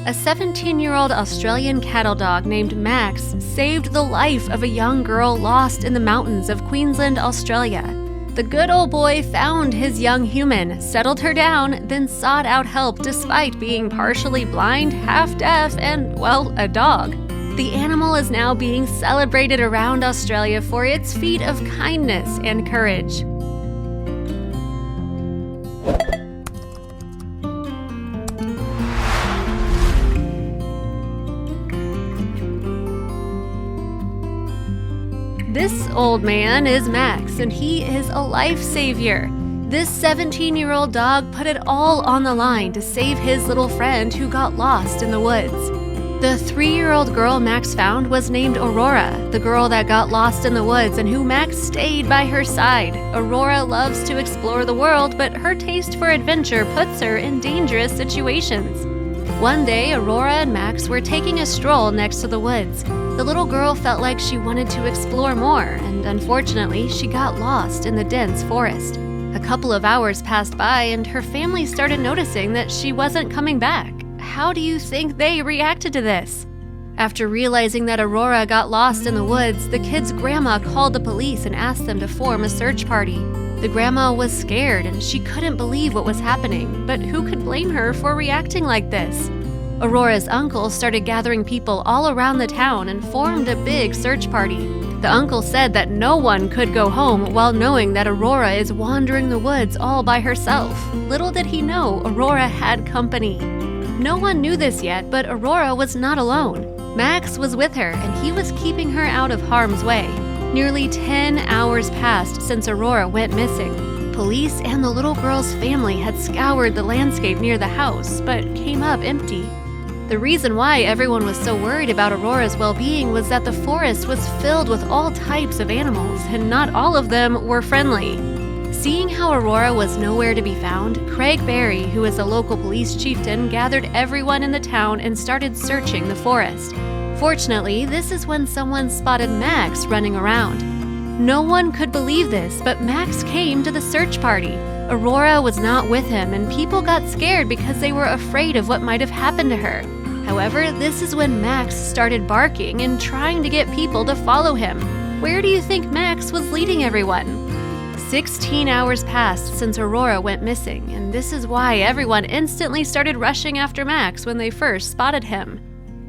A 17-year-old Australian cattle dog named Max saved the life of a young girl lost in the mountains of Queensland, Australia. The good old boy found his young human, settled her down, then sought out help despite being partially blind, half-deaf, and, well, a dog. The animal is now being celebrated around Australia for its feat of kindness and courage. This old man is Max, and he is a life savior. This 17-year-old dog put it all on the line to save his little friend who got lost in the woods. The 3-year-old girl Max found was named Aurora, the girl that got lost in the woods and who Max stayed by her side. Aurora loves to explore the world, but her taste for adventure puts her in dangerous situations. One day, Aurora and Max were taking a stroll next to the woods. The little girl felt like she wanted to explore more, and unfortunately, she got lost in the dense forest. A couple of hours passed by, and her family started noticing that she wasn't coming back. How do you think they reacted to this? After realizing that Aurora got lost in the woods, the kids' grandma called the police and asked them to form a search party. The grandma was scared and she couldn't believe what was happening, but who could blame her for reacting like this? Aurora's uncle started gathering people all around the town and formed a big search party. The uncle said that no one could go home while knowing that Aurora is wandering the woods all by herself. Little did he know Aurora had company. No one knew this yet, but Aurora was not alone. Max was with her, and he was keeping her out of harm's way. Nearly 10 hours passed since Aurora went missing. Police and the little girl's family had scoured the landscape near the house, but came up empty. The reason why everyone was so worried about Aurora's well-being was that the forest was filled with all types of animals, and not all of them were friendly. Seeing how Aurora was nowhere to be found, Craig Berry, who is a local police chieftain, gathered everyone in the town and started searching the forest. Fortunately, this is when someone spotted Max running around. No one could believe this, but Max came to the search party. Aurora was not with him, and people got scared because they were afraid of what might have happened to her. However, this is when Max started barking and trying to get people to follow him. Where do you think Max was leading everyone? 16 hours passed since Aurora went missing, and this is why everyone instantly started rushing after Max when they first spotted him.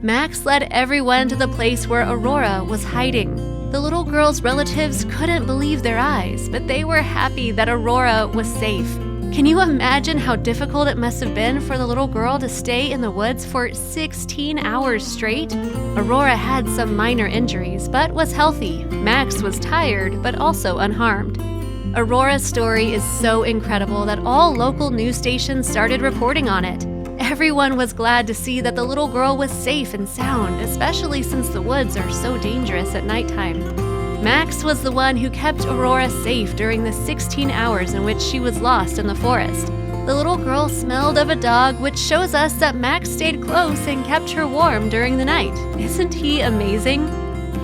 Max led everyone to the place where Aurora was hiding. The little girl's relatives couldn't believe their eyes, but they were happy that Aurora was safe. Can you imagine how difficult it must have been for the little girl to stay in the woods for 16 hours straight? Aurora had some minor injuries, but was healthy. Max was tired, but also unharmed. Aurora's story is so incredible that all local news stations started reporting on it. Everyone was glad to see that the little girl was safe and sound, especially since the woods are so dangerous at nighttime. Max was the one who kept Aurora safe during the 16 hours in which she was lost in the forest. The little girl smelled of a dog, which shows us that Max stayed close and kept her warm during the night. Isn't he amazing?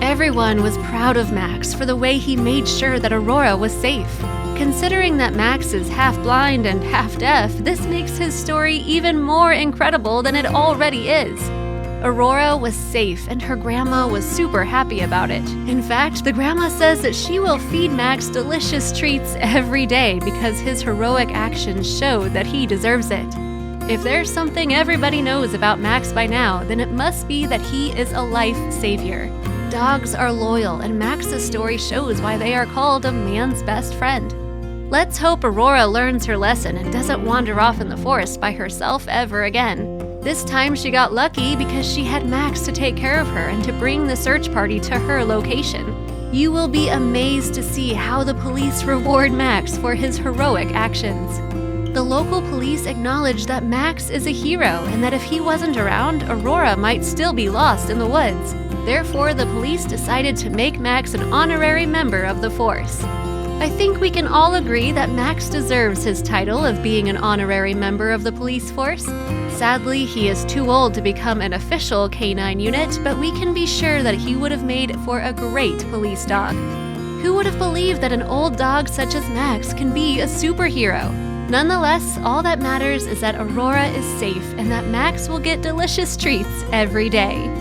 Everyone was proud of Max for the way he made sure that Aurora was safe. Considering that Max is half blind and half deaf, this makes his story even more incredible than it already is. Aurora was safe, and her grandma was super happy about it. In fact, the grandma says that she will feed Max delicious treats every day because his heroic actions showed that he deserves it. If there's something everybody knows about Max by now, then it must be that he is a life savior. Dogs are loyal, and Max's story shows why they are called a man's best friend. Let's hope Aurora learns her lesson and doesn't wander off in the forest by herself ever again. This time she got lucky because she had Max to take care of her and to bring the search party to her location. You will be amazed to see how the police reward Max for his heroic actions. The local police acknowledge that Max is a hero and that if he wasn't around, Aurora might still be lost in the woods. Therefore, the police decided to make Max an honorary member of the force. I think we can all agree that Max deserves his title of being an honorary member of the police force. Sadly, he is too old to become an official canine unit, but we can be sure that he would have made for a great police dog. Who would have believed that an old dog such as Max can be a superhero? Nonetheless, all that matters is that Aurora is safe and that Max will get delicious treats every day.